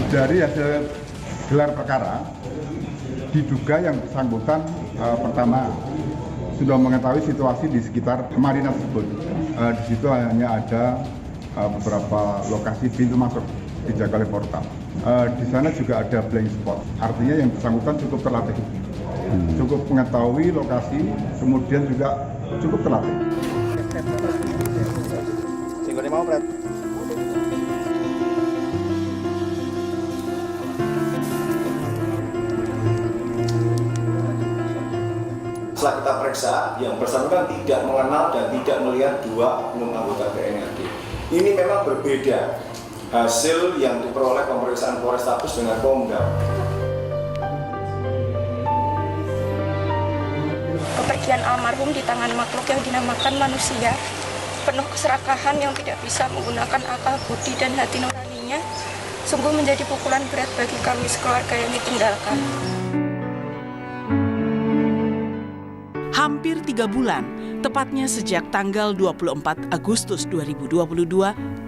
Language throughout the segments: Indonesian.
Dari hasil gelar perkara, diduga yang bersangkutan pertama sudah mengetahui situasi di sekitar marina tersebut. Di situ hanya ada beberapa lokasi pintu masuk dijaga oleh portal. Di sana juga ada blind spot, artinya yang bersangkutan cukup terlatih, cukup mengetahui lokasi, kemudian juga cukup terlatih. Setelah kita periksa, yang bersangkutan tidak mengenal dan tidak melihat dua oknum anggota TNI AD. Ini memang berbeda hasil yang diperoleh pemeriksaan Polrestabes dengan Pomdam. Kepergian almarhum di tangan makhluk yang dinamakan manusia, penuh keserakahan yang tidak bisa menggunakan akal budi dan hati nuraninya, sungguh menjadi pukulan berat bagi kami sekeluarga yang ditinggalkan. Hampir 3 bulan, tepatnya sejak tanggal 24 Agustus 2022,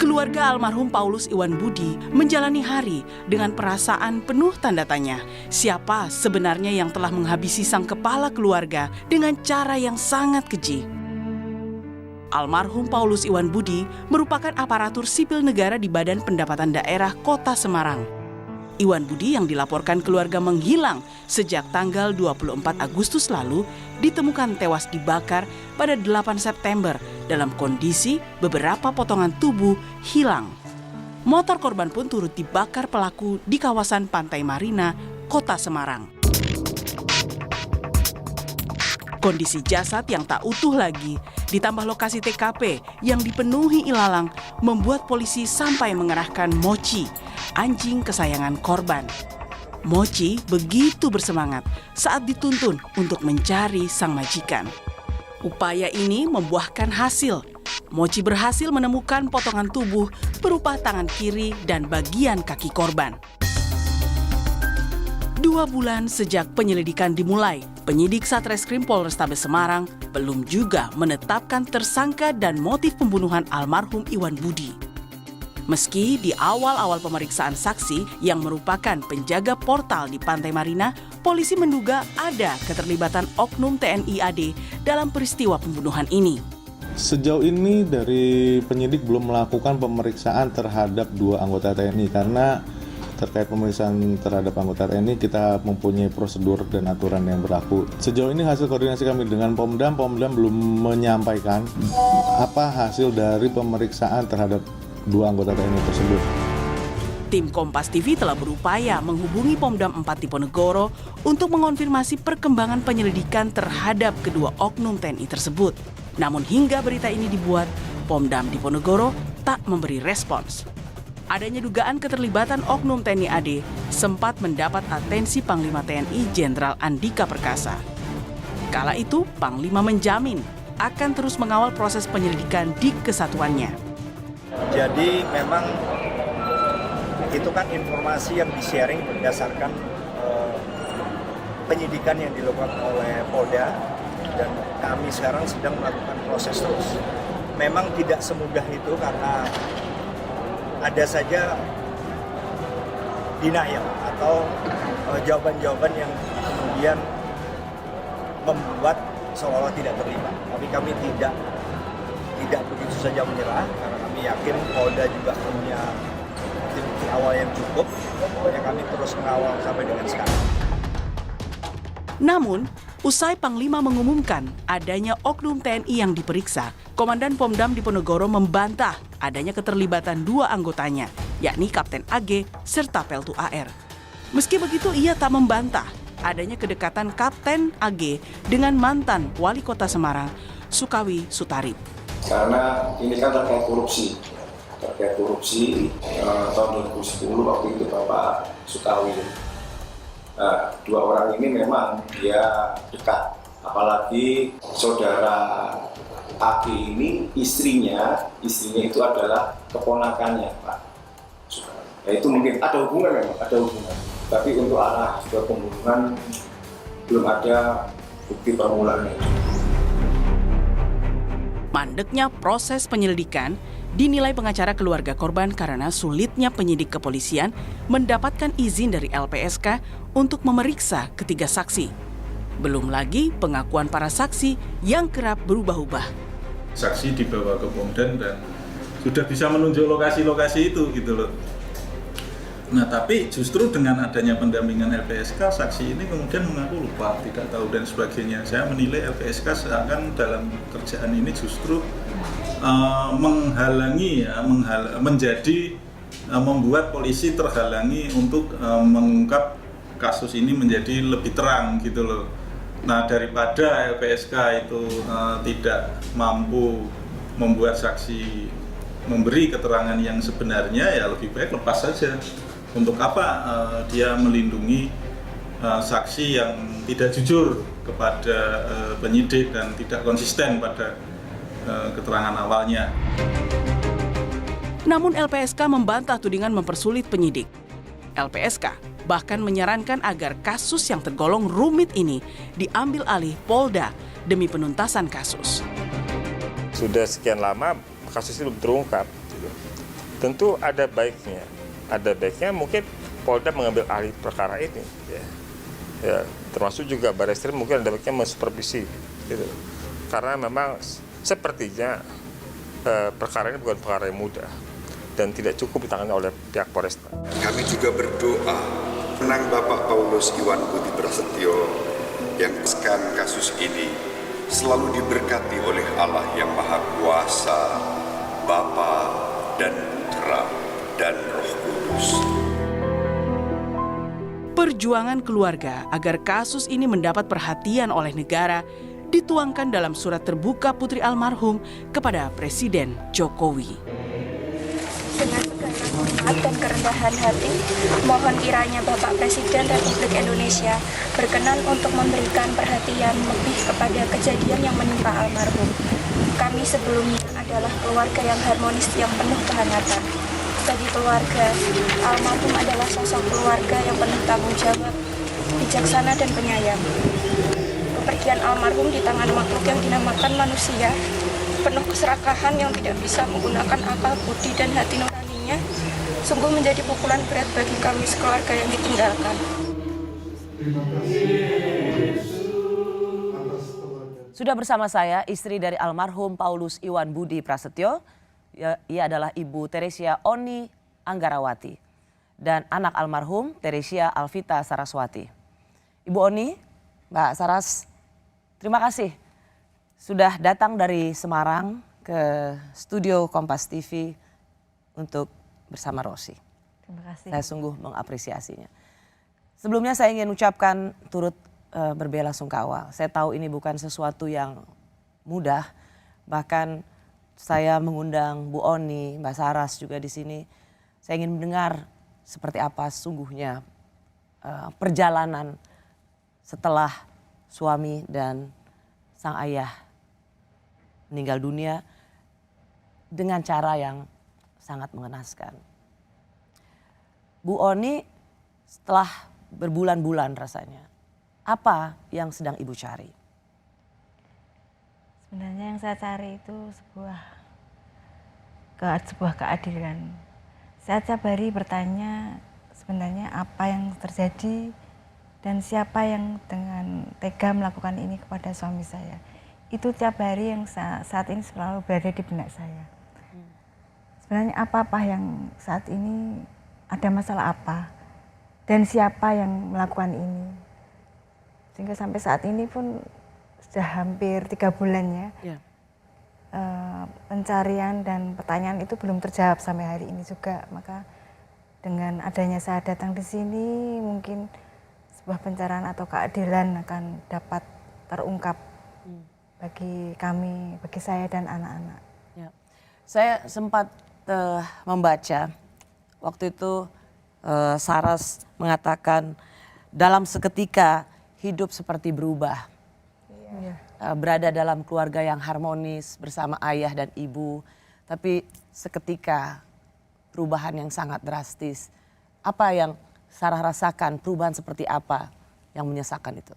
keluarga almarhum Paulus Iwan Budi menjalani hari dengan perasaan penuh tanda tanya. Siapa sebenarnya yang telah menghabisi sang kepala keluarga dengan cara yang sangat keji? Almarhum Paulus Iwan Budi merupakan aparatur sipil negara di Badan Pendapatan Daerah Kota Semarang. Iwan Budi yang dilaporkan keluarga menghilang sejak tanggal 24 Agustus lalu ditemukan tewas dibakar pada 8 September dalam kondisi beberapa potongan tubuh hilang. Motor korban pun turut dibakar pelaku di kawasan Pantai Marina, Kota Semarang. Kondisi jasad yang tak utuh lagi, ditambah lokasi TKP yang dipenuhi ilalang, membuat polisi sampai mengerahkan Mochi, anjing kesayangan korban. Mochi begitu bersemangat saat dituntun untuk mencari sang majikan. Upaya ini membuahkan hasil. Mochi berhasil menemukan potongan tubuh berupa tangan kiri dan bagian kaki korban. 2 bulan sejak penyelidikan dimulai, penyidik Satreskrim Polrestabes Semarang belum juga menetapkan tersangka dan motif pembunuhan almarhum Iwan Budi. Meski di awal-awal pemeriksaan saksi yang merupakan penjaga portal di Pantai Marina, polisi menduga ada keterlibatan oknum TNI AD dalam peristiwa pembunuhan ini. Sejauh ini dari penyidik belum melakukan pemeriksaan terhadap 2 anggota TNI karena terkait pemeriksaan terhadap anggota TNI kita mempunyai prosedur dan aturan yang berlaku. Sejauh ini hasil koordinasi kami dengan Pomdam belum menyampaikan apa hasil dari pemeriksaan terhadap 2 anggota TNI tersebut. Tim Kompas TV telah berupaya menghubungi Pomdam 4 Diponegoro untuk mengonfirmasi perkembangan penyelidikan terhadap kedua oknum TNI tersebut. Namun hingga berita ini dibuat, Pomdam Diponegoro tak memberi respons. Adanya dugaan keterlibatan oknum TNI AD sempat mendapat atensi Panglima TNI Jenderal Andika Perkasa. Kala itu, Panglima menjamin akan terus mengawal proses penyelidikan di kesatuannya. Jadi memang itu kan informasi yang di-sharing berdasarkan penyidikan yang dilakukan oleh Polda dan kami sekarang sedang melakukan proses terus. Memang tidak semudah itu karena ada saja denial atau jawaban-jawaban yang kemudian membuat seolah-olah tidak terlibat. Tapi kami tidak begitu saja menyerah karena kami yakin Polda juga punya bukti awal yang cukup. Pokoknya kami terus mengawal sampai dengan sekarang. Namun, usai Panglima mengumumkan adanya oknum TNI yang diperiksa, Komandan Pomdam Diponegoro membantah adanya keterlibatan 2 anggotanya, yakni Kapten AG serta Peltu AR. Meski begitu, ia tak membantah adanya kedekatan Kapten AG dengan mantan Wali Kota Semarang, Sukawi Sutarip. Karena ini kan terkait korupsi tahun 2010 waktu itu Bapak Sukawi. Nah, 2 orang ini memang dia dekat, apalagi saudara AG ini istrinya itu adalah keponakannya Pak Sukawi. Ya itu mungkin ada hubungan memang, tapi untuk arah ke pembunuhan belum ada bukti permulaan. Mandeknya proses penyelidikan dinilai pengacara keluarga korban karena sulitnya penyidik kepolisian mendapatkan izin dari LPSK untuk memeriksa ketiga saksi. Belum lagi pengakuan para saksi yang kerap berubah-ubah. Saksi dibawa ke Pomdan dan sudah bisa menunjuk lokasi-lokasi itu gitu loh. Nah tapi justru dengan adanya pendampingan LPSK, saksi ini kemudian mengaku lupa, tidak tahu dan sebagainya. Saya menilai LPSK seakan dalam kerjaan ini justru menghalangi, membuat polisi terhalangi untuk mengungkap kasus ini menjadi lebih terang gitu loh. Nah daripada LPSK itu tidak mampu membuat saksi memberi keterangan yang sebenarnya, ya lebih baik lepas saja. Untuk apa dia melindungi saksi yang tidak jujur kepada penyidik dan tidak konsisten pada keterangan awalnya. Namun LPSK membantah tudingan mempersulit penyidik. LPSK bahkan menyarankan agar kasus yang tergolong rumit ini diambil alih Polda demi penuntasan kasus. Sudah sekian lama kasus itu belum terungkap. Tentu ada baiknya. Ada baiknya mungkin Polda mengambil alih perkara ini, ya, termasuk juga Barreskrim mungkin ada baiknya mensupervisi, gitu. Karena memang sepertinya perkara ini bukan perkara yang mudah dan tidak cukup ditangani oleh pihak Polresta. Kami juga berdoa menang Bapak Paulus Iwan Budi Prasetyo yang sekarang kasus ini selalu diberkati oleh Allah yang Maha Kuasa, Bapa dan Putra dan Roh Kudus. Perjuangan keluarga agar kasus ini mendapat perhatian oleh negara dituangkan dalam surat terbuka putri almarhum kepada Presiden Jokowi. Dengan segala hormat dan kerendahan hati, mohon kiranya Bapak Presiden Republik Indonesia berkenan untuk memberikan perhatian lebih kepada kejadian yang menimpa almarhum. Kami sebelumnya adalah keluarga yang harmonis yang penuh kehangatan. Bagi keluarga, almarhum adalah sosok keluarga yang penuh tanggung jawab, bijaksana dan penyayang. Kepergian almarhum di tangan makhluk yang dinamakan manusia, penuh keserakahan yang tidak bisa menggunakan akal budi dan hati nuraninya, sungguh menjadi pukulan berat bagi kami sekeluarga yang ditinggalkan. Sudah bersama saya istri dari almarhum Paulus Iwan Budi Prasetyo. Ia adalah Ibu Teresia Oni Anggarawati dan anak almarhum Teresia Alvita Saraswati. Ibu Oni, Mbak Saras, terima kasih sudah datang dari Semarang ke studio Kompas TV untuk bersama Rosi. Terima kasih. Saya sungguh mengapresiasinya. Sebelumnya saya ingin ucapkan turut berbelasungkawa. Saya tahu ini bukan sesuatu yang mudah, bahkan saya mengundang Bu Oni, Mbak Saras juga di sini. Saya ingin mendengar seperti apa sungguhnya perjalanan setelah suami dan sang ayah meninggal dunia dengan cara yang sangat mengenaskan. Bu Oni, setelah berbulan-bulan rasanya, apa yang sedang Ibu cari? Sebenarnya yang saya cari itu sebuah keadilan. Saya tiap hari bertanya sebenarnya apa yang terjadi dan siapa yang dengan tega melakukan ini kepada suami saya. Itu tiap hari yang saat ini selalu berada di benak saya. Sebenarnya apa-apa yang saat ini ada masalah apa dan siapa yang melakukan ini. Sehingga sampai saat ini pun sudah hampir 3 bulan ya. Pencarian dan pertanyaan itu belum terjawab sampai hari ini juga. Maka dengan adanya saya datang di sini mungkin sebuah pencarian atau keadilan akan dapat terungkap bagi kami, bagi saya dan anak-anak. Ya. Saya sempat membaca waktu itu Saras mengatakan dalam seketika hidup seperti berubah. Berada dalam keluarga yang harmonis bersama ayah dan ibu, tapi seketika perubahan yang sangat drastis. Apa yang Sarah rasakan, perubahan seperti apa yang menyesakan itu?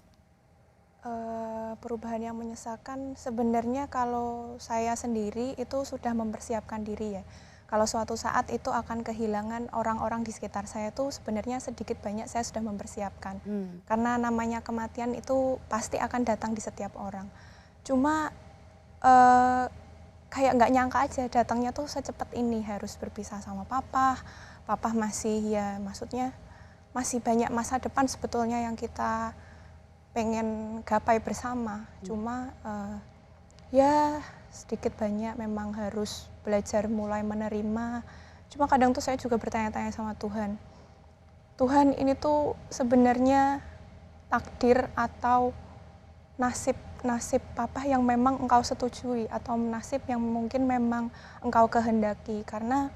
perubahan yang menyesalkan sebenarnya kalau saya sendiri itu sudah mempersiapkan diri ya. Kalau suatu saat itu akan kehilangan orang-orang di sekitar saya itu sebenarnya sedikit banyak saya sudah mempersiapkan. Karena namanya kematian itu pasti akan datang di setiap orang. Cuma kayak nggak nyangka aja datangnya tuh secepat ini, harus berpisah sama papa. Papa masih ya maksudnya masih banyak masa depan sebetulnya yang kita pengen gapai bersama. Cuma ya sedikit banyak memang harus belajar mulai menerima. Cuma kadang tuh saya juga bertanya-tanya sama Tuhan. Tuhan ini tuh sebenarnya takdir atau nasib papa yang memang engkau setujui atau nasib yang mungkin memang engkau kehendaki. Karena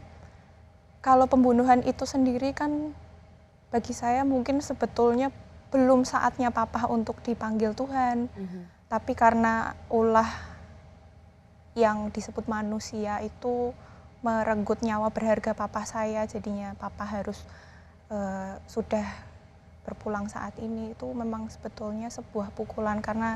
kalau pembunuhan itu sendiri kan bagi saya mungkin sebetulnya belum saatnya papa untuk dipanggil Tuhan. Tapi karena ulah yang disebut manusia itu merenggut nyawa berharga papa saya, jadinya papa harus sudah berpulang saat ini. Itu memang sebetulnya sebuah pukulan karena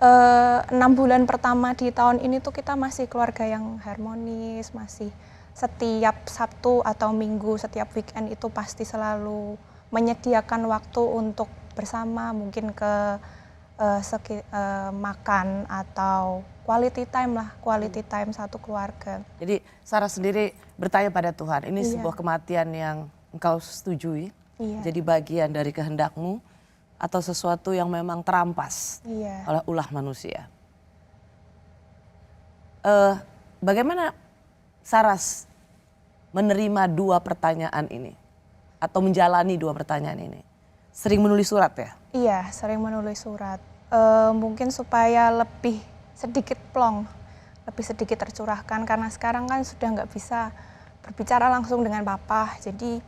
6 bulan pertama di tahun ini tuh kita masih keluarga yang harmonis, masih setiap Sabtu atau Minggu, setiap weekend itu pasti selalu menyediakan waktu untuk bersama, mungkin ke makan atau quality time satu keluarga. Jadi Sarah sendiri bertanya pada Tuhan, ini sebuah kematian yang engkau setujui, jadi bagian dari kehendakmu atau sesuatu yang memang terampas oleh ulah manusia. Bagaimana Saras menerima dua pertanyaan ini atau menjalani dua pertanyaan ini? Sering menulis surat ya? Iya, sering menulis surat. Mungkin supaya lebih sedikit plong, lebih sedikit tercurahkan karena sekarang kan sudah nggak bisa berbicara langsung dengan papa. Jadi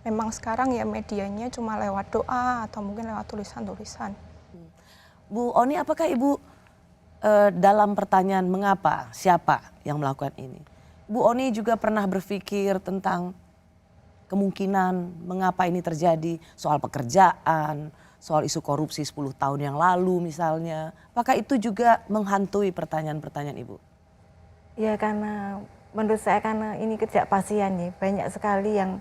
memang sekarang ya medianya cuma lewat doa atau mungkin lewat tulisan-tulisan. Bu Oni, apakah Ibu dalam pertanyaan mengapa, siapa yang melakukan ini, Bu Oni juga pernah berpikir tentang kemungkinan mengapa ini terjadi, soal pekerjaan, soal isu korupsi 10 tahun yang lalu misalnya. Apakah itu juga menghantui pertanyaan-pertanyaan Ibu? Ya karena menurut saya karena ini ketidakpastian nih, banyak sekali yang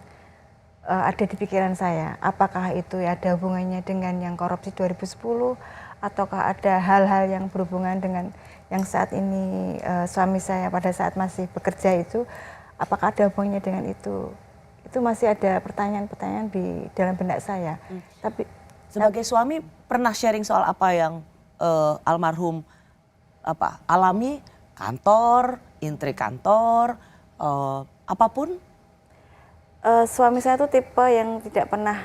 ada di pikiran saya. Apakah itu ada hubungannya dengan yang korupsi 2010 ataukah ada hal-hal yang berhubungan dengan yang saat ini suami saya pada saat masih bekerja itu, apakah ada hubungannya dengan itu? Itu masih ada pertanyaan-pertanyaan di dalam benak saya. Tapi sebagai suami pernah sharing soal apa yang almarhum alami, kantor, intrik kantor, apapun? Suami saya tuh tipe yang tidak pernah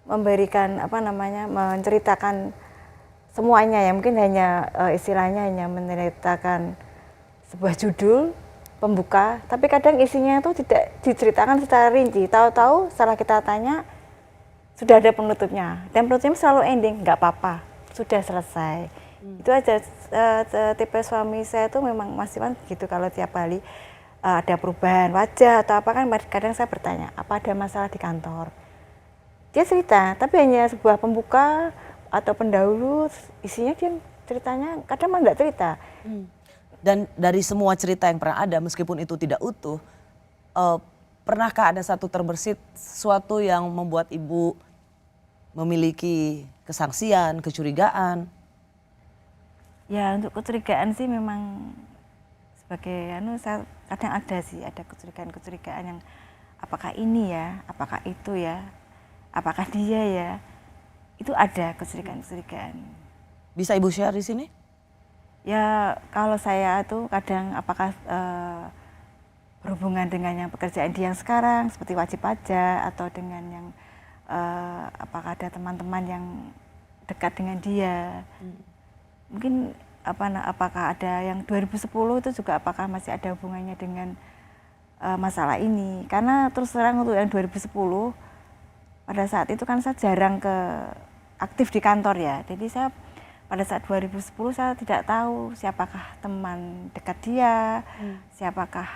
memberikan menceritakan semuanya ya, mungkin hanya istilahnya hanya menceritakan sebuah judul pembuka, tapi kadang isinya itu tidak diceritakan secara rinci. Tahu-tahu setelah kita tanya sudah ada penutupnya, dan penutupnya selalu ending, nggak apa-apa, sudah selesai. Itu aja. Tipe suami saya tuh memang masih kan gitu, kalau tiap kali ada perubahan wajah atau apa kan kadang saya bertanya, apa ada masalah di kantor? Dia cerita, tapi hanya sebuah pembuka atau pendahulu, isinya dia ceritanya kadang malah nggak cerita. Dan dari semua cerita yang pernah ada, meskipun itu tidak utuh, pernahkah ada satu terbersit sesuatu yang membuat Ibu memiliki kesangsian, kecurigaan? Ya untuk kecurigaan sih memang sebagai saya kadang ada kecurigaan yang apakah ini ya, apakah itu ya, apakah dia ya, itu ada kecurigaan. Bisa Ibu share di sini? Ya kalau saya tuh kadang apakah berhubungan dengan yang pekerjaan dia yang sekarang seperti wajib pajak atau dengan yang apakah ada teman-teman yang dekat dengan dia. Mungkin apakah ada yang 2010 itu juga apakah masih ada hubungannya dengan masalah ini. Karena terus terang untuk yang 2010 pada saat itu kan saya jarang aktif di kantor ya. Jadi saya pada saat 2010 saya tidak tahu siapakah teman dekat dia, siapakah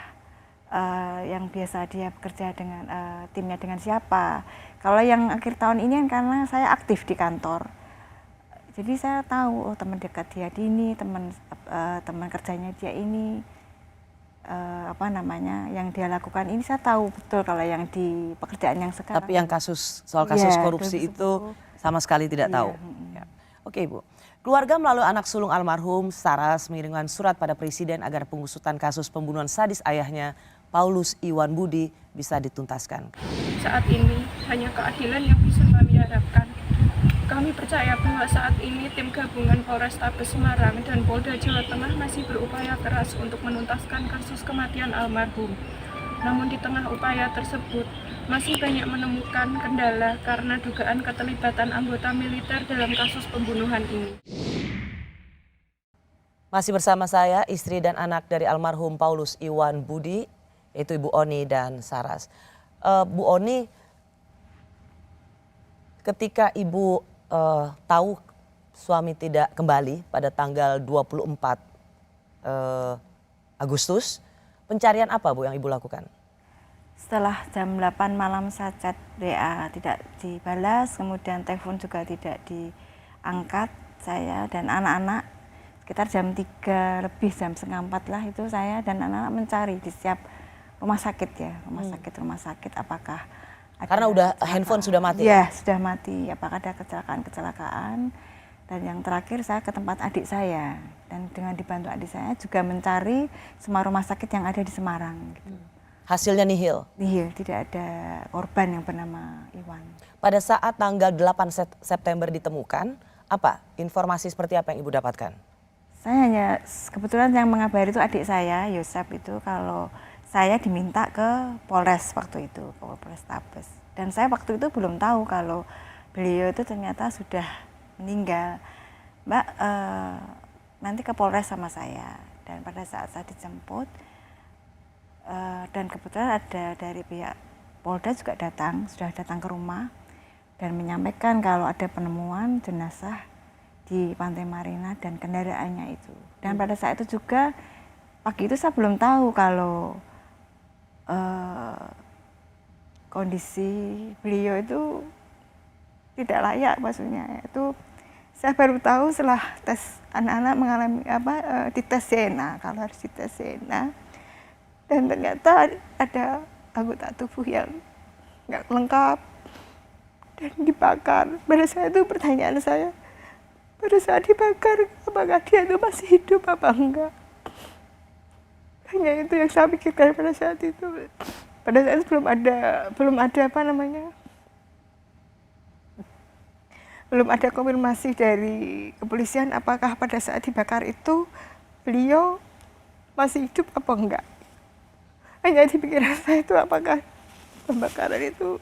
yang biasa dia bekerja dengan timnya dengan siapa. Kalau yang akhir tahun ini kan karena saya aktif di kantor, Jadi saya tahu, oh teman dekat dia ini, teman kerjanya dia ini, yang dia lakukan ini saya tahu betul kalau yang di pekerjaan yang sekarang. Tapi yang soal kasus korupsi itu sama sekali tidak tahu. Ya. Oke Ibu, keluarga melalui anak sulung almarhum Saras mengirimkan surat pada Presiden agar pengusutan kasus pembunuhan sadis ayahnya Paulus Iwan Budi bisa dituntaskan. Saat ini hanya keadilan yang bisa kami harapkan. Kami percaya bahwa saat ini tim gabungan Polrestabes Semarang dan Polda Jawa Tengah masih berupaya keras untuk menuntaskan kasus kematian almarhum. Namun di tengah upaya tersebut masih banyak menemukan kendala karena dugaan keterlibatan anggota militer dalam kasus pembunuhan ini. Masih bersama saya istri dan anak dari almarhum Paulus Iwan Budi, yaitu Ibu Oni dan Saras. Bu Oni, ketika Ibu tahu suami tidak kembali pada tanggal 24 Agustus, pencarian apa Bu yang Ibu lakukan? Setelah jam 8 malam saya chat WA tidak dibalas, kemudian telepon juga tidak diangkat, saya dan anak-anak sekitar jam 3 lebih, jam setengah 4 lah itu saya dan anak-anak mencari di setiap rumah sakit ya, rumah sakit apakah karena udah handphone sudah mati? Ya, sudah mati. Apakah ada kecelakaan. Dan yang terakhir saya ke tempat adik saya. Dan dengan dibantu adik saya juga mencari semua rumah sakit yang ada di Semarang. Gitu. Hasilnya nihil? Nihil, tidak ada korban yang bernama Iwan. Pada saat tanggal 8 September ditemukan, apa informasi seperti apa yang Ibu dapatkan? Saya hanya, kebetulan yang mengabari itu adik saya, Yosep itu, kalau saya diminta ke Polres waktu itu, ke Polrestabes. Dan saya waktu itu belum tahu kalau beliau itu ternyata sudah meninggal. Mbak, nanti ke Polres sama saya. Dan pada saat saya dijemput, dan kebetulan ada dari pihak Polda juga sudah datang ke rumah dan menyampaikan kalau ada penemuan jenazah di Pantai Marina dan kendaraannya itu. Dan pada saat itu juga, pagi itu saya belum tahu kalau kondisi beliau itu tidak layak, maksudnya itu saya baru tahu setelah tes anak-anak mengalami dites DNA, kalau harus dites DNA, dan ternyata ada anggota tubuh yang nggak lengkap dan dibakar. Pada saat itu pertanyaan saya, pada saat dibakar apakah dia itu masih hidup apa enggak? Hanya itu yang saya pikirkan pada saat itu. Pada saat itu belum ada belum ada konfirmasi dari kepolisian apakah pada saat dibakar itu beliau masih hidup apa enggak. Hanya di pikiran saya itu apakah pembakaran itu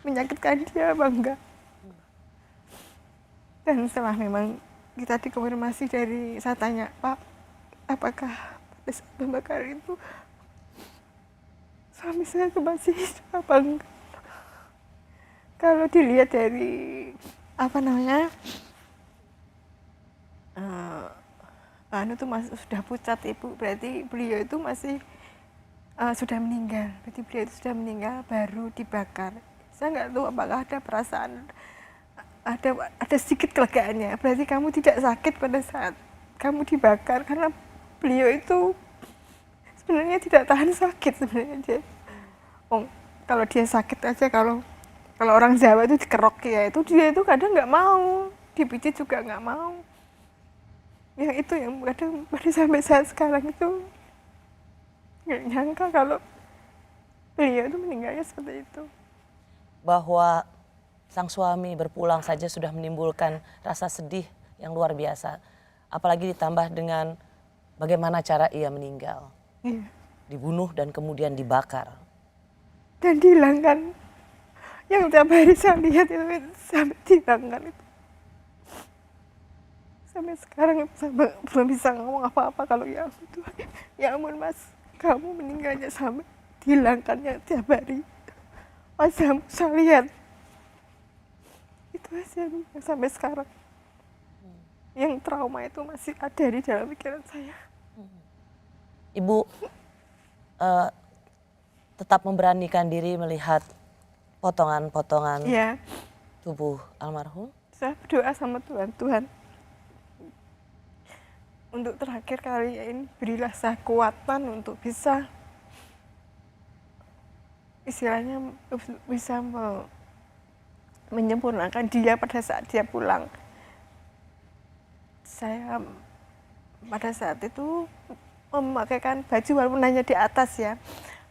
menyakitkan dia apa enggak. Dan setelah memang kita dikonfirmasi dari, saya tanya, Pak, apakah pada saat pembakaran itu suami saya itu masih hidup apa enggak? Kalau dilihat dari itu masih sudah pucat Ibu, berarti beliau itu masih sudah meninggal. Berarti beliau itu sudah meninggal baru dibakar. Saya nggak tahu apakah ada perasaan, ada sedikit kelegaannya. Berarti kamu tidak sakit pada saat kamu dibakar, karena beliau itu sebenarnya tidak tahan sakit sebenarnya dia. Kalau dia sakit aja, kalau orang Jawa itu dikerok ya, itu dia itu kadang nggak mau, dipijit juga nggak mau. Yang itu yang kadang pada sampai saat sekarang itu nggak nyangka kalau beliau itu meninggalnya seperti itu. Bahwa sang suami berpulang saja sudah menimbulkan rasa sedih yang luar biasa. Apalagi ditambah dengan bagaimana cara ia meninggal. Iya. Dibunuh dan kemudian dibakar. Dan dihilangkan. Yang tiap hari saya lihat itu sampai dihilangkan itu. Sampai sekarang saya belum bisa ngomong apa-apa kalau ya ampun Mas, kamu meninggalnya sampai dihilangkannya tiap hari. Wajahmu saya lihat. Itu aja yang sampai sekarang. Yang trauma itu masih ada di dalam pikiran saya. Ibu tetap memberanikan diri melihat potongan-potongan tubuh almarhum? Saya berdoa sama Tuhan, untuk terakhir kali ini berilah saya kekuatan untuk bisa istilahnya bisa menyempurnakan dia pada saat dia pulang. Saya pada saat itu memakaikan baju walaupun hanya di atas ya.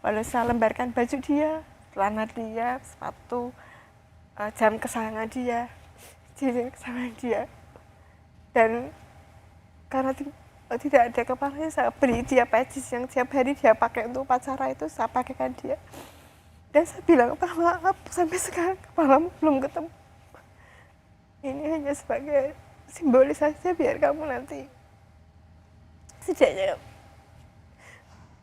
Lalu saya lembarkan baju dia, celana dia, sepatu, jam kesayangan dia, cincin kesayangan dia. Dan karena tidak ada kepalanya, saya beri dia peci yang tiap hari dia pakai untuk upacara itu, saya pakaikan dia. Dan saya bilang, Pak maaf, sampai sekarang kepalamu belum ketemu. Ini hanya sebagai simbolis saja biar kamu nanti setidaknya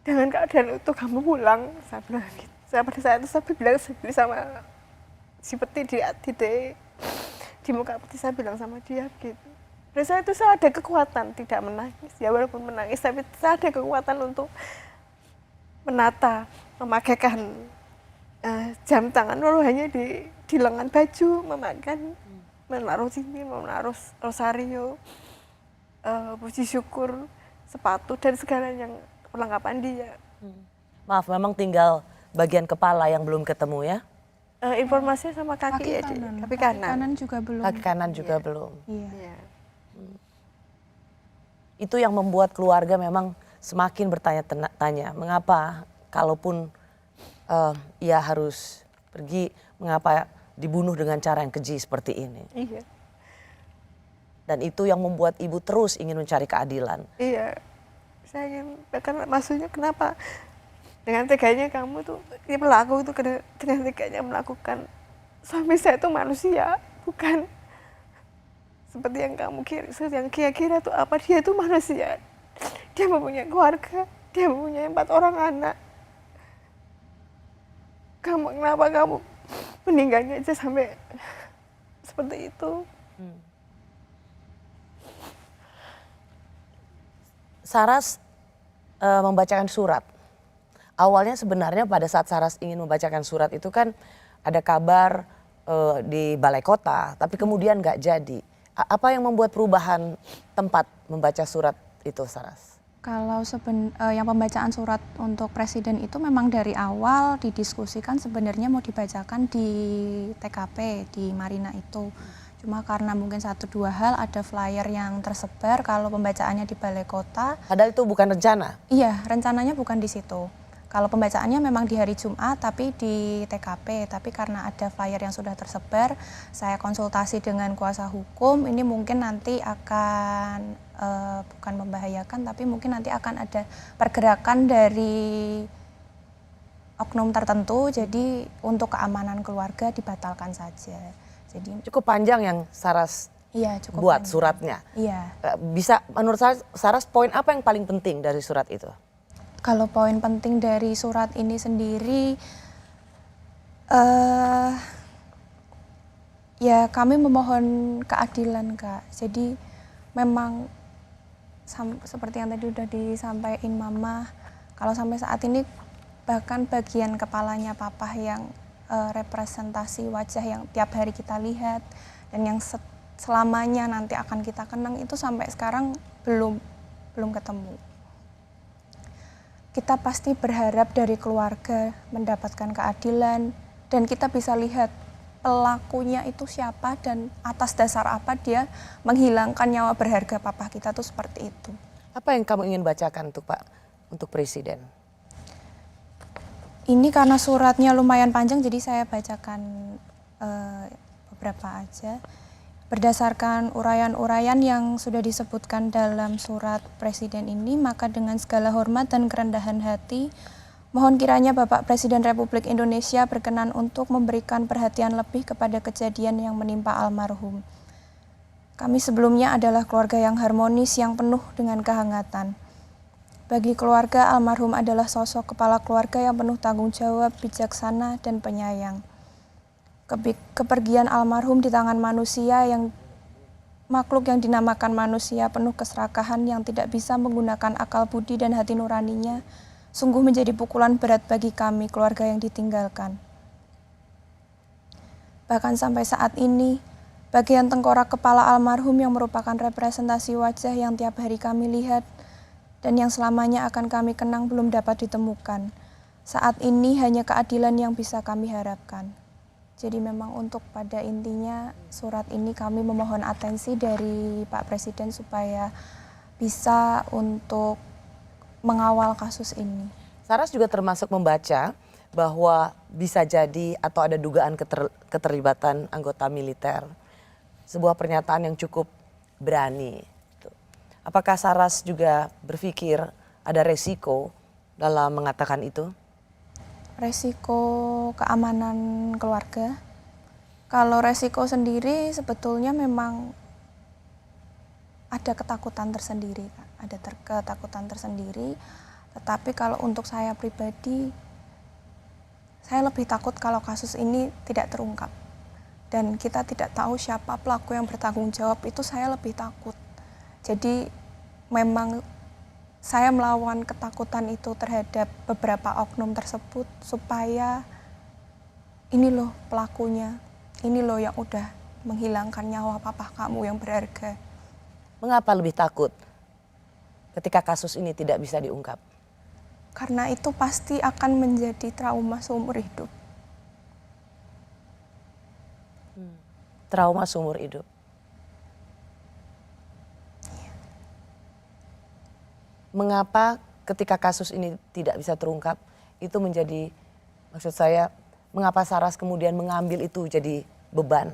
dengan keadaan utuh kamu pulang. Saya bilang gitu. Saya pada saat itu saya bilang sendiri sama si peti di muka peti, saya bilang sama dia gitu. Dan saya itu saya ada kekuatan tidak menangis ya, walaupun menangis tapi saya ada kekuatan untuk menata, memakaikan jam tangan walau hanya di lengan baju, memakan, menaruh cincin, menaruh rosario, puji syukur, sepatu dan segala yang perlengkapan dia. Maaf, memang tinggal bagian kepala yang belum ketemu ya? Informasinya sama kaki kanan. kaki kanan. Kanan juga belum. Kaki kanan juga belum. Iya. Itu yang membuat keluarga memang semakin bertanya-tanya, mengapa kalaupun ia harus pergi, mengapa dibunuh dengan cara yang keji seperti ini. Iya. Dan itu yang membuat ibu terus ingin mencari keadilan. Iya. Saya ingin, bahkan maksudnya kenapa dengan teganya kamu tuh, pelaku itu dengan teganya melakukan, suami saya itu manusia, bukan seperti yang kamu kira tuh apa, dia itu manusia. Dia mempunyai keluarga, dia mempunyai 4 orang anak. Kenapa kamu meninggalnya aja sampai seperti itu? Saras membacakan surat. Awalnya sebenarnya pada saat Saras ingin membacakan surat itu kan ada kabar di balai kota, tapi kemudian nggak jadi. Apa yang membuat perubahan tempat membaca surat itu, Saras? Kalau yang pembacaan surat untuk presiden itu memang dari awal didiskusikan sebenarnya mau dibacakan di TKP di Marina itu. Cuma karena mungkin 1-2 hal ada flyer yang tersebar kalau pembacaannya di balai kota. Padahal itu bukan rencana? Iya, rencananya bukan di situ. Kalau pembacaannya memang di hari Jumat tapi di TKP, tapi karena ada flyer yang sudah tersebar, saya konsultasi dengan kuasa hukum, ini mungkin nanti akan bukan membahayakan, tapi mungkin nanti akan ada pergerakan dari oknum tertentu, jadi untuk keamanan keluarga dibatalkan saja. Jadi cukup panjang yang Saras buat panjang suratnya. Iya. Bisa menurut Saras poin apa yang paling penting dari surat itu? Kalau poin penting dari surat ini sendiri, ya kami memohon keadilan, Kak. Jadi memang seperti yang tadi udah disampaikan Mama, kalau sampai saat ini bahkan bagian kepalanya Papa yang representasi wajah yang tiap hari kita lihat dan yang selamanya nanti akan kita kenang itu sampai sekarang belum ketemu. Kita pasti berharap dari keluarga mendapatkan keadilan dan kita bisa lihat pelakunya itu siapa dan atas dasar apa dia menghilangkan nyawa berharga papa kita tuh seperti itu. Apa yang kamu ingin bacakan untuk Presiden? Ini karena suratnya lumayan panjang jadi saya bacakan beberapa aja. Berdasarkan uraian-uraian yang sudah disebutkan dalam surat Presiden ini, maka dengan segala hormat dan kerendahan hati, mohon kiranya Bapak Presiden Republik Indonesia berkenan untuk memberikan perhatian lebih kepada kejadian yang menimpa almarhum. Kami sebelumnya adalah keluarga yang harmonis, yang penuh dengan kehangatan. Bagi keluarga, almarhum adalah sosok kepala keluarga yang penuh tanggung jawab, bijaksana, dan penyayang. Kepergian almarhum di tangan manusia makhluk yang dinamakan manusia penuh keserakahan yang tidak bisa menggunakan akal budi dan hati nuraninya, sungguh menjadi pukulan berat bagi kami, keluarga yang ditinggalkan. Bahkan sampai saat ini, Bagian tengkorak kepala almarhum yang merupakan representasi wajah yang tiap hari kami lihat dan yang selamanya akan kami kenang belum dapat ditemukan. Saat ini hanya keadilan yang bisa kami harapkan. Jadi memang untuk pada intinya surat ini kami memohon atensi dari Pak Presiden supaya bisa untuk mengawal kasus ini. Saras juga termasuk membaca bahwa bisa jadi atau ada dugaan keterlibatan anggota militer. Sebuah pernyataan yang cukup berani. Apakah Saras juga berpikir ada resiko dalam mengatakan itu? Resiko keamanan keluarga. Kalau resiko sendiri sebetulnya memang ada ketakutan tersendiri, Kak. Ada ketakutan tersendiri. Tetapi kalau untuk saya pribadi, saya lebih takut kalau kasus ini tidak terungkap. Dan kita tidak tahu siapa pelaku yang bertanggung jawab, itu saya lebih takut. Jadi memang saya melawan ketakutan itu terhadap beberapa oknum tersebut supaya ini loh pelakunya, ini loh yang udah menghilangkan nyawa papa kamu yang berharga. Mengapa lebih takut ketika kasus ini tidak bisa diungkap? Karena itu pasti akan menjadi trauma seumur hidup. Trauma seumur hidup. Mengapa ketika kasus ini tidak bisa terungkap itu menjadi, maksud saya, mengapa Saras kemudian mengambil itu jadi beban?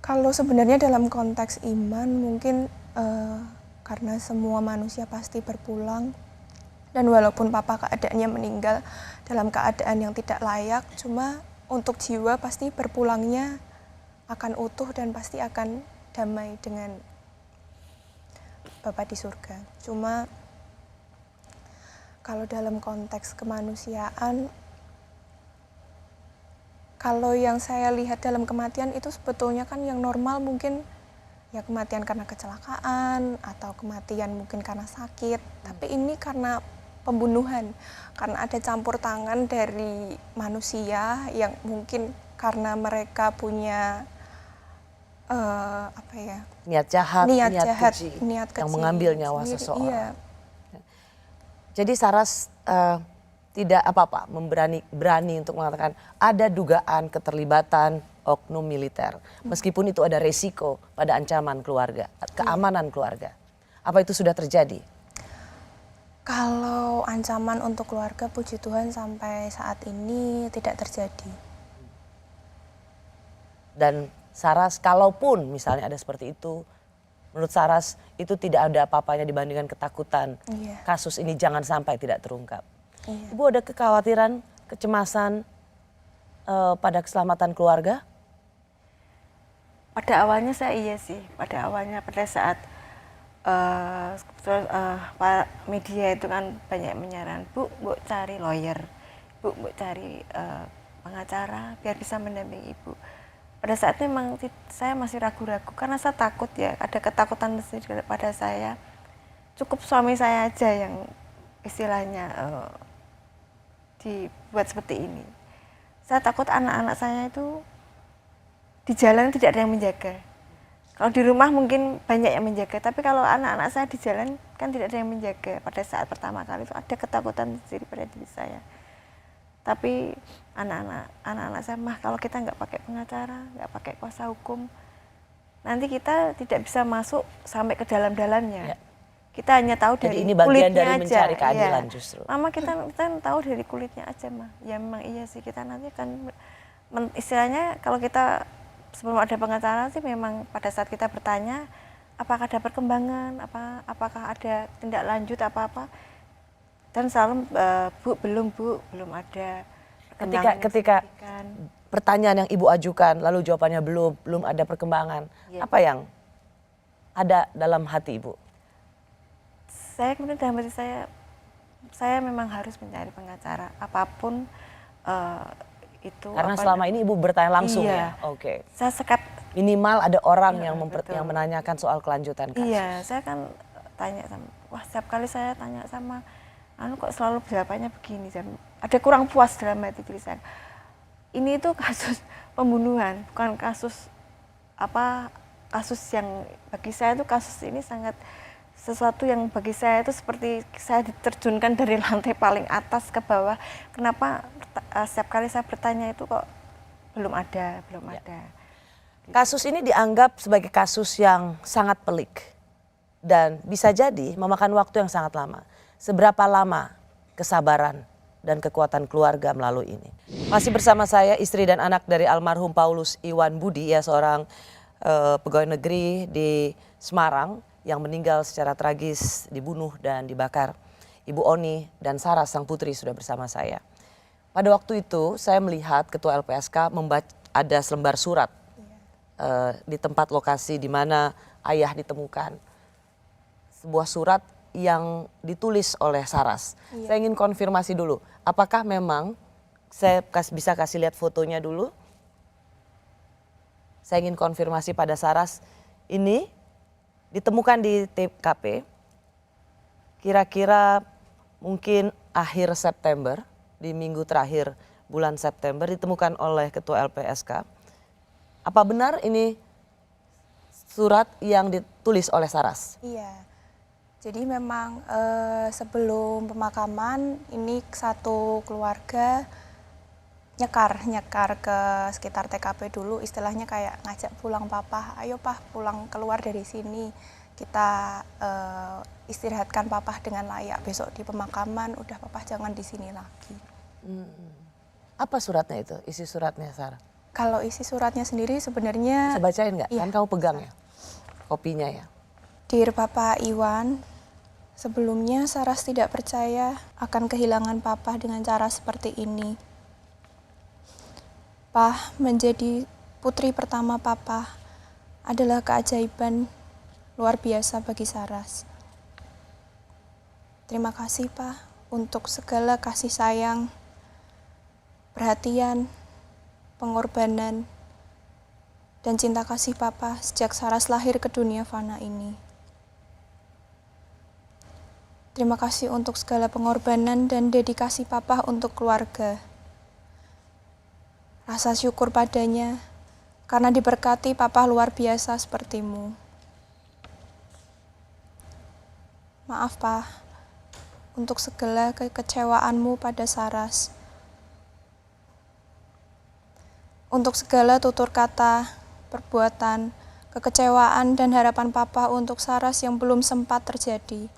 Kalau sebenarnya dalam konteks iman mungkin karena semua manusia pasti berpulang dan walaupun papa keadaannya meninggal dalam keadaan yang tidak layak, cuma untuk jiwa pasti berpulangnya akan utuh dan pasti akan damai dengan Bapak di surga. Cuma kalau dalam konteks kemanusiaan, kalau yang saya lihat dalam kematian itu sebetulnya kan yang normal mungkin ya kematian karena kecelakaan atau kematian mungkin karena sakit. Tapi ini karena pembunuhan, karena ada campur tangan dari manusia yang mungkin karena mereka punya niat jahat, niat keji, yang mengambil nyawa sendiri, seseorang. Iya. Jadi Saras tidak berani untuk mengatakan ada dugaan keterlibatan oknum militer, meskipun itu ada resiko pada ancaman keluarga, keamanan keluarga. Apa itu sudah terjadi? Kalau ancaman untuk keluarga, puji Tuhan sampai saat ini tidak terjadi. Dan Saras, kalaupun misalnya ada seperti itu, menurut Saras itu tidak ada apa-apanya dibandingkan ketakutan kasus ini jangan sampai tidak terungkap. Ibu ada kekhawatiran, kecemasan pada keselamatan keluarga? Pada awalnya saya iya sih, pada awalnya pada saat media itu kan banyak menyarankan, Bu cari lawyer, Bu cari pengacara biar bisa mendampingi Ibu. Pada saat itu memang saya masih ragu-ragu karena saya takut ya, ada ketakutan pada saya. Cukup suami saya aja yang istilahnya dibuat seperti ini. Saya takut anak-anak saya itu di jalan tidak ada yang menjaga. Kalau di rumah mungkin banyak yang menjaga, tapi kalau anak-anak saya di jalan kan tidak ada yang menjaga. Pada saat pertama kali itu ada ketakutan sendiri pada diri saya. Tapi anak-anak saya, mah kalau kita nggak pakai pengacara, nggak pakai kuasa hukum, nanti kita tidak bisa masuk sampai ke dalam-dalamnya. Kita hanya tahu dari ini bagian kulitnya dari aja. mencari keadilan justru. Mama kita tahu dari kulitnya aja, mah. Ya memang iya sih, kita nanti kan istilahnya kalau kita sebelum ada pengacara sih memang pada saat kita bertanya apakah ada perkembangan, apakah ada tindak lanjut apa-apa. Dan selalu Bu belum ada. Ketika pertanyaan yang Ibu ajukan lalu jawabannya belum ada perkembangan, apa yang ada dalam hati Ibu? Saya kemudian dalam hati saya memang harus mencari pengacara apapun itu. Karena selama ini Ibu bertanya langsung ya? Oke. Saya sekat. Minimal ada orang yang menanyakan soal kelanjutan kasus. Iya, saya kan tanya sama, setiap kali saya tanya sama kok selalu jawabannya begini, ada kurang puas dalam hati diri saya. ini itu kasus pembunuhan, bukan kasus kasus yang bagi saya itu kasus ini sangat sesuatu yang bagi saya itu seperti saya diterjunkan dari lantai paling atas ke bawah. Kenapa setiap kali saya bertanya itu kok belum ada. Kasus ini dianggap sebagai kasus yang sangat pelik dan bisa jadi memakan waktu yang sangat lama. Seberapa lama kesabaran dan kekuatan keluarga melalui ini? Masih bersama saya istri dan anak dari almarhum Paulus Iwan Budi, ya seorang pegawai negeri di Semarang yang meninggal secara tragis, dibunuh dan dibakar. Ibu Oni dan Sarah sang putri sudah bersama saya. Pada waktu itu saya melihat Ketua LPSK ada selembar surat di tempat lokasi di mana ayah ditemukan. Sebuah surat yang ditulis oleh Saras. Saya ingin konfirmasi dulu, apakah memang saya bisa kasih lihat fotonya dulu? Saya ingin konfirmasi pada Saras, ini ditemukan di TKP kira-kira mungkin akhir September, di minggu terakhir bulan September ditemukan oleh Ketua LPSK. Apa benar ini surat yang ditulis oleh Saras? Iya, jadi memang sebelum pemakaman ini satu keluarga nyekar ke sekitar TKP dulu, istilahnya kayak ngajak pulang papa, ayo pah pulang keluar dari sini, kita istirahatkan papa dengan layak, besok di pemakaman udah papa jangan di sini lagi. Apa suratnya itu, isi suratnya Sarah? Kalau isi suratnya sendiri sebenarnya... Bisa bacain nggak? Iya, kan kamu pegang ya, kopinya ya. Dear Papa Iwan, sebelumnya Saras tidak percaya akan kehilangan papa dengan cara seperti ini. Pah, menjadi putri pertama papa adalah keajaiban luar biasa bagi Saras. Terima kasih Pah untuk segala kasih sayang, perhatian, pengorbanan, dan cinta kasih papa sejak Saras lahir ke dunia fana ini. Terima kasih untuk segala pengorbanan dan dedikasi papa untuk keluarga. Rasa syukur padanya karena diberkati papa luar biasa sepertimu. Maaf Pah untuk segala kekecewaanmu pada Saras. Untuk segala tutur kata, perbuatan, kekecewaan dan harapan papa untuk Saras yang belum sempat terjadi.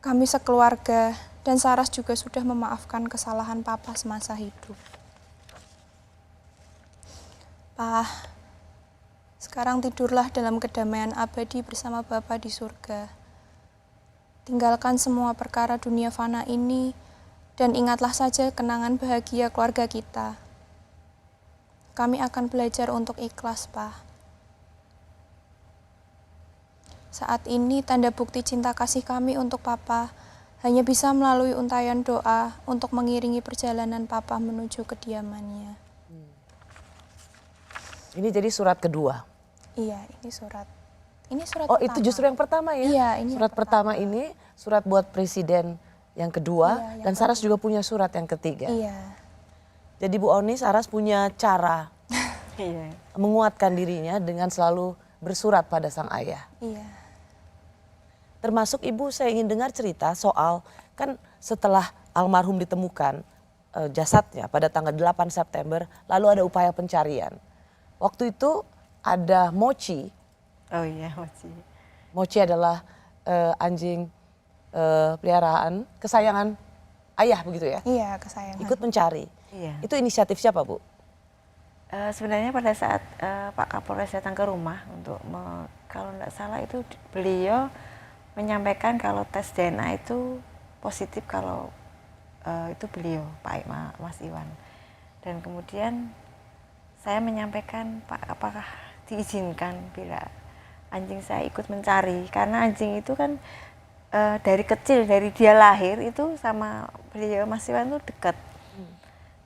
Kami sekeluarga dan Saras juga sudah memaafkan kesalahan papa semasa hidup. Pah, sekarang tidurlah dalam kedamaian abadi bersama Bapa di surga. Tinggalkan semua perkara dunia fana ini dan ingatlah saja kenangan bahagia keluarga kita. Kami akan belajar untuk ikhlas, Pah. Saat ini tanda bukti cinta kasih kami untuk Papa hanya bisa melalui untayan doa untuk mengiringi perjalanan Papa menuju kediamannya. Ini jadi surat kedua? Iya, ini surat. Ini surat oh, pertama. itu justru yang pertama ya? Iya, ini surat pertama ini surat buat presiden yang kedua, iya, dan Saras juga punya surat yang ketiga. Iya. Jadi Bu Oni, Saras punya cara menguatkan dirinya dengan selalu bersurat pada sang ayah. Iya. Termasuk Ibu, saya ingin dengar cerita soal, kan setelah almarhum ditemukan jasadnya pada tanggal 8 September, lalu ada upaya pencarian. Waktu itu ada Mochi. Oh iya, Mochi. Mochi adalah anjing peliharaan kesayangan ayah begitu ya? Iya, kesayangan. Ikut mencari. Iya. Itu inisiatif siapa, Bu? Sebenarnya pada saat Pak Kapolres datang ke rumah untuk kalau tidak salah itu beliau menyampaikan kalau tes DNA itu positif, kalau itu beliau Pak Mas Iwan. Dan kemudian saya menyampaikan, Pak, apakah diizinkan bila anjing saya ikut mencari, karena anjing itu kan dari kecil, dari dia lahir itu sama beliau Mas Iwan itu dekat.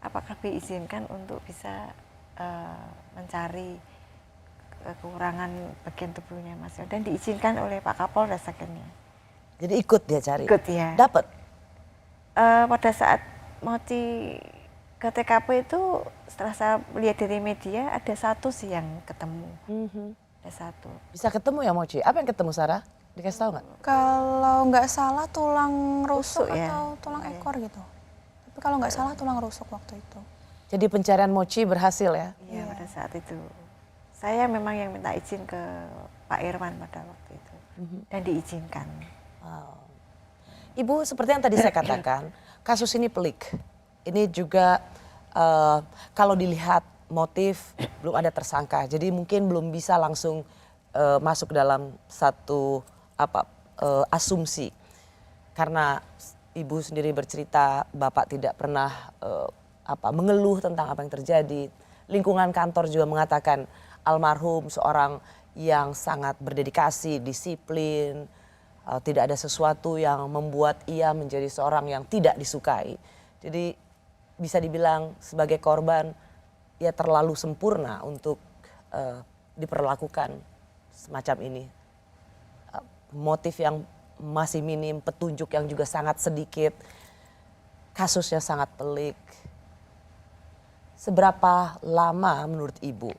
Apakah diizinkan untuk bisa mencari kekurangan bagian tubuhnya Mas Iwan, dan diizinkan oleh Pak Kapolres akhirnya. Jadi ikut dia cari? Ikut ya. Dapat? Pada saat Mochi ke TKP itu setelah saya lihat dari media ada satu sih yang ketemu. Ada satu. Bisa ketemu ya Mochi? Apa yang ketemu Sarah? Dikasih tahu nggak? Kalau nggak salah tulang rusuk Ya? atau tulang ekor gitu. Tapi kalau nggak salah tulang rusuk waktu itu. Jadi pencarian Mochi berhasil ya? Iya, pada saat itu. Saya memang yang minta izin ke Pak Irwan pada waktu itu. Dan diizinkan. Wow. Ibu, seperti yang tadi saya katakan, kasus ini pelik. Ini juga kalau dilihat motif belum ada tersangka, jadi mungkin belum bisa langsung masuk dalam satu asumsi. Karena ibu sendiri bercerita bapak tidak pernah mengeluh tentang apa yang terjadi. Lingkungan kantor juga mengatakan almarhum seorang yang sangat berdedikasi, disiplin, tidak ada sesuatu yang membuat ia menjadi seorang yang tidak disukai. Jadi bisa dibilang sebagai korban ia terlalu sempurna untuk diperlakukan semacam ini. Motif yang masih minim, petunjuk yang juga sangat sedikit, kasusnya sangat pelik. Seberapa lama menurut ibu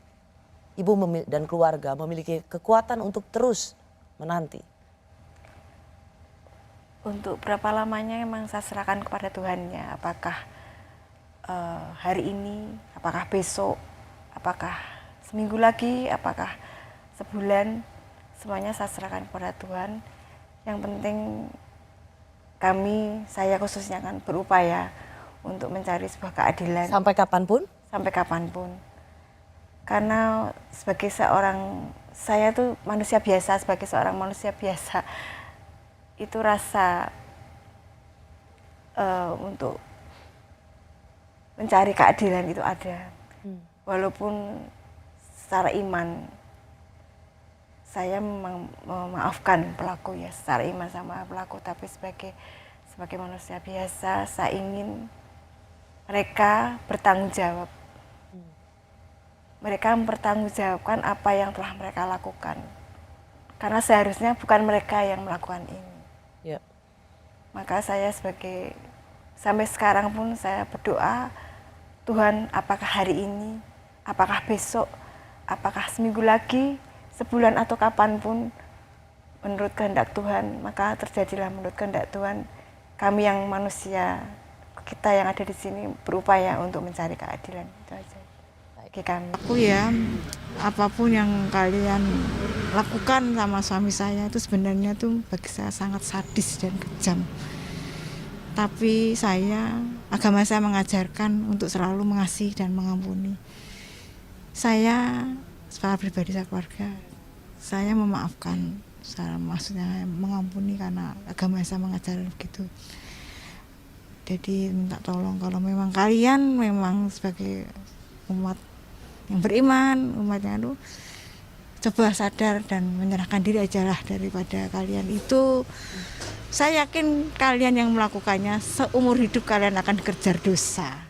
dan keluarga memiliki kekuatan untuk terus menanti? Untuk berapa lamanya memang saya serahkan kepada Tuhannya. Apakah hari ini, apakah besok, apakah seminggu lagi, apakah sebulan, semuanya saya serahkan kepada Tuhan. Yang penting saya khususnya kan berupaya untuk mencari sebuah keadilan. Sampai kapanpun? Sampai kapanpun. Karena sebagai saya tuh manusia biasa, sebagai seorang manusia biasa, itu rasa untuk mencari keadilan itu ada. Walaupun secara iman saya memaafkan pelaku ya, secara iman sama pelaku, tapi sebagai manusia biasa saya ingin mereka bertanggung jawab. Mereka mempertanggungjawabkan apa yang telah mereka lakukan. Karena seharusnya bukan mereka yang melakukan ini. Ya. Maka saya sampai sekarang pun saya berdoa, Tuhan, apakah hari ini, apakah besok, apakah seminggu lagi, sebulan atau kapanpun, menurut kehendak Tuhan, maka terjadilah menurut kehendak Tuhan. Kami yang manusia, kita yang ada di sini berupaya untuk mencari keadilan. Itu aja. Bagi kami. Aku ya, apapun yang kalian lakukan sama suami saya itu sebenarnya tuh bagi saya sangat sadis dan kejam. Tapi agama saya mengajarkan untuk selalu mengasihi dan mengampuni. Saya secara pribadi, saya keluarga, saya memaafkan. Maksudnya mengampuni karena agama saya mengajarkan begitu. Jadi minta tolong kalau memang kalian memang sebagai umat yang beriman, umatnya itu coba sadar dan menyerahkan diri ajalah daripada kalian itu. Saya yakin kalian yang melakukannya seumur hidup kalian akan dikejar dosa.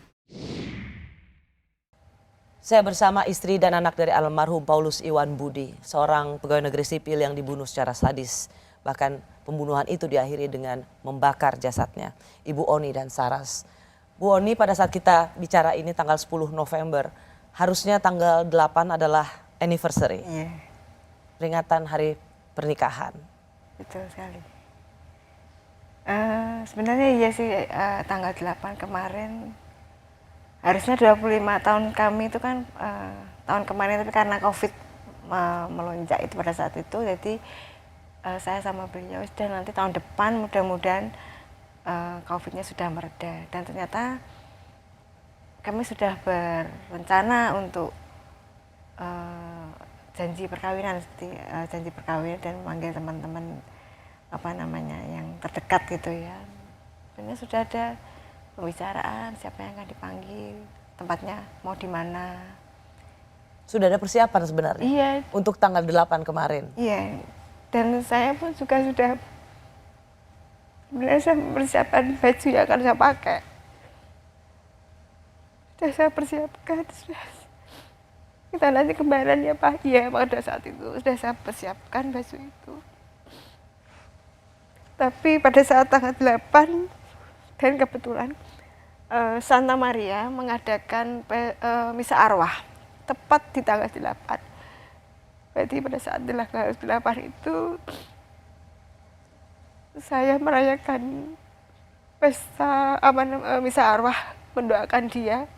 Saya bersama istri dan anak dari almarhum Paulus Iwan Budi, seorang pegawai negeri sipil yang dibunuh secara sadis. Bahkan pembunuhan itu diakhiri dengan membakar jasadnya. Ibu Oni dan Saras. Bu Oni, pada saat kita bicara ini tanggal 10 November, harusnya tanggal 8 adalah anniversary. Iya. Peringatan hari pernikahan. Betul sekali. Sebenarnya iya sih, tanggal 8 kemarin harusnya 25 tahun kami itu kan tahun kemarin, tapi karena COVID melonjak itu pada saat itu, jadi saya sama beliau sudah nanti tahun depan mudah-mudahan COVID-nya sudah mereda. Dan ternyata kami sudah berencana untuk janji perkawinan dan memanggil teman-teman yang terdekat gitu ya. Sebenarnya sudah ada pembicaraan siapa yang akan dipanggil, tempatnya mau di mana. Sudah ada persiapan sebenarnya? Iya. Untuk tanggal 8 kemarin? Iya. Dan saya pun juga sudah sebenarnya saya mempersiapkan baju yang akan saya pakai. Sudah saya persiapkan. Kita nanti kembaran ya Pak. Iya, pada saat itu sudah saya persiapkan baju itu. Tapi pada saat tanggal 8 dan kebetulan Santa Maria mengadakan misa arwah tepat di tanggal 8. Berarti pada saat tanggal 8 itu saya merayakan pesta misa arwah, mendoakan dia.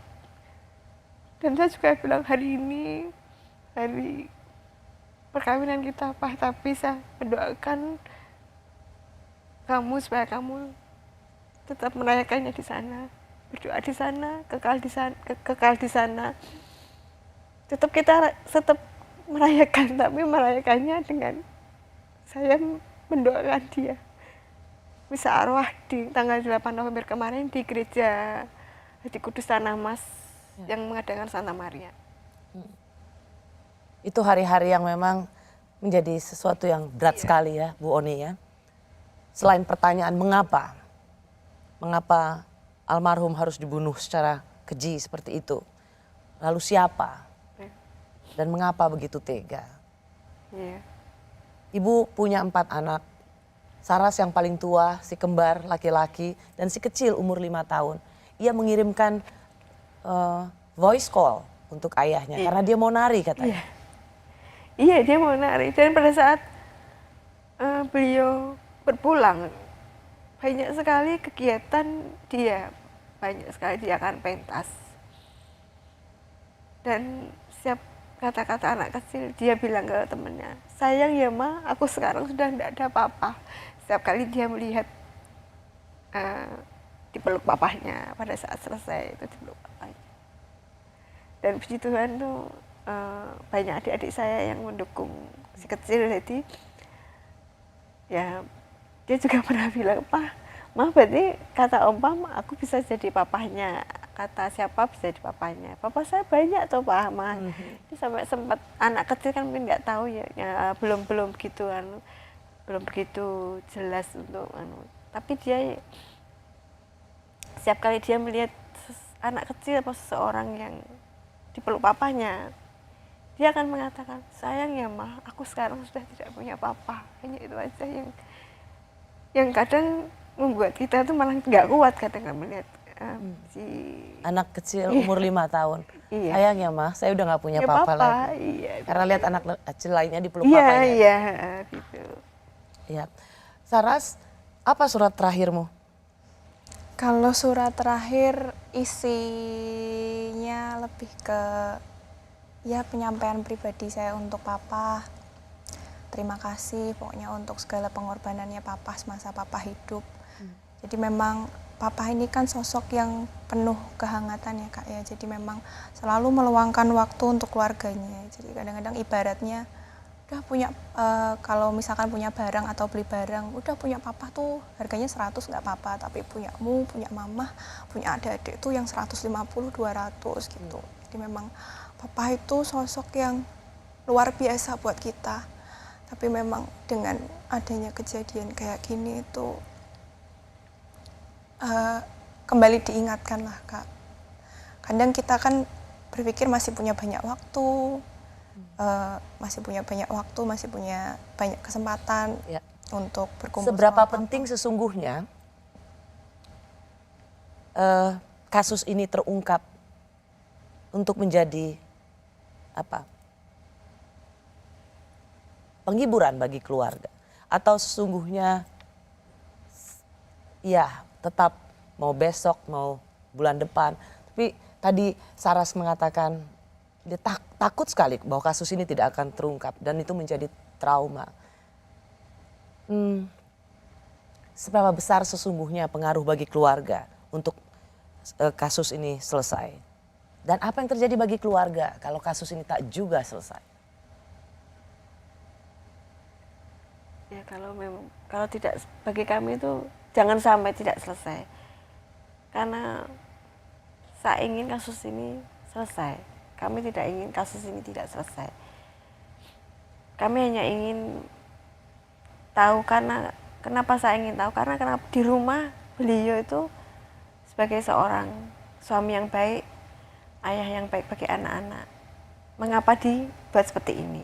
Dan saya juga bilang hari ini hari perkawinan kita, Pak, tapi saya mendoakan kamu supaya kamu tetap merayakannya di sana, berdoa di sana, kekal di sana. Tetap merayakan, tapi merayakannya dengan saya mendoakan dia. Misa arwah di tanggal 8 November kemarin di gereja Hati Kudus Tanah Mas yang mengadakan Santa Maria. Itu hari-hari yang memang menjadi sesuatu yang berat sekali ya Bu Oni ya. Selain pertanyaan mengapa almarhum harus dibunuh secara keji seperti itu. Lalu siapa? Dan mengapa begitu tega? Ibu punya 4 anak. Saras yang paling tua, si kembar laki-laki, dan si kecil umur 5 tahun. Ia mengirimkan voice call untuk ayahnya karena dia mau nari katanya. Iya, dia mau nari. Dan pada saat beliau berpulang, banyak sekali kegiatan dia. Banyak sekali dia akan pentas. Dan setiap kata-kata anak kecil, dia bilang ke temannya, sayang ya Ma, aku sekarang sudah tidak ada papa. Setiap kali dia melihat dipeluk papahnya, pada saat selesai itu dipeluk papahnya. Dan puji Tuhan tuh banyak adik-adik saya yang mendukung si kecil, jadi ya dia juga pernah bilang, Ma berarti kata Om Pam aku bisa jadi papahnya, kata siapa bisa jadi papanya. Papa saya banyak tuh Pak Ma. Sampai sempat anak kecil kan mungkin nggak tahu ya, belum begitu belum begitu jelas untuk tapi dia setiap kali dia melihat anak kecil atau seseorang yang dipeluk papanya, dia akan mengatakan, sayang ya Ma, aku sekarang sudah tidak punya papa. Hanya itu aja yang kadang membuat kita tuh malah nggak kuat kadang melihat si anak kecil umur 5 tahun. Sayang ya Ma, saya udah nggak punya papa lagi. Karena lihat anak kecil lainnya dipeluk papanya. Iya, gitu. Ya. Saras, apa surat terakhirmu? Kalau surat terakhir isinya lebih ke ya penyampaian pribadi saya untuk papa. Terima kasih pokoknya untuk segala pengorbanannya papa semasa papa hidup. Jadi memang papa ini kan sosok yang penuh kehangatan ya Kak ya. Jadi memang selalu meluangkan waktu untuk keluarganya. Jadi kadang-kadang ibaratnya udah punya kalau misalkan punya barang atau beli barang, udah punya papa tuh harganya 100 nggak apa-apa, tapi punyamu, punya mama, punya adik-adik tuh yang 150, 200 gitu. Jadi memang papa itu sosok yang luar biasa buat kita. Tapi memang dengan adanya kejadian kayak gini itu kembali diingatkan lah Kak. Kadang kita kan berpikir masih punya banyak waktu, masih punya banyak kesempatan untuk berkumpul. Seberapa penting sesungguhnya kasus ini terungkap untuk menjadi apa? Penghiburan bagi keluarga, atau sesungguhnya ya tetap mau besok mau bulan depan, tapi tadi Saras mengatakan dia takut sekali bahwa kasus ini tidak akan terungkap dan itu menjadi trauma. Seberapa besar sesungguhnya pengaruh bagi keluarga untuk kasus ini selesai? Dan apa yang terjadi bagi keluarga kalau kasus ini tak juga selesai? Ya kalau tidak, bagi kami itu jangan sampai tidak selesai. Karena saya ingin kasus ini selesai. Kami tidak ingin kasus ini tidak selesai. Kami hanya ingin tahu, karena kenapa saya ingin tahu, karena kenapa di rumah beliau itu sebagai seorang suami yang baik, ayah yang baik bagi anak-anak. Mengapa dibuat seperti ini?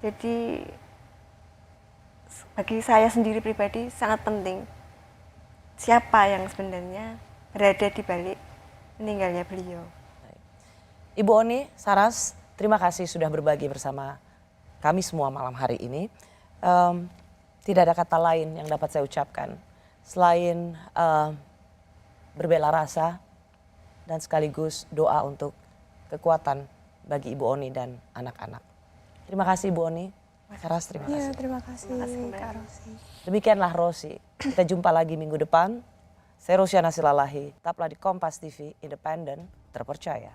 Jadi bagi saya sendiri pribadi sangat penting siapa yang sebenarnya berada di balik meninggalnya beliau. Ibu Oni, Saras, terima kasih sudah berbagi bersama kami semua malam hari ini. Tidak ada kata lain yang dapat saya ucapkan selain berbela rasa dan sekaligus doa untuk kekuatan bagi Ibu Oni dan anak-anak. Terima kasih Ibu Oni. Saras, terima kasih. Iya, terima kasih Kak Rosi. Demikianlah Rosi. Kita jumpa lagi minggu depan. Saya Rosyana Silalahi. Tetaplah di Kompas TV, independen, terpercaya.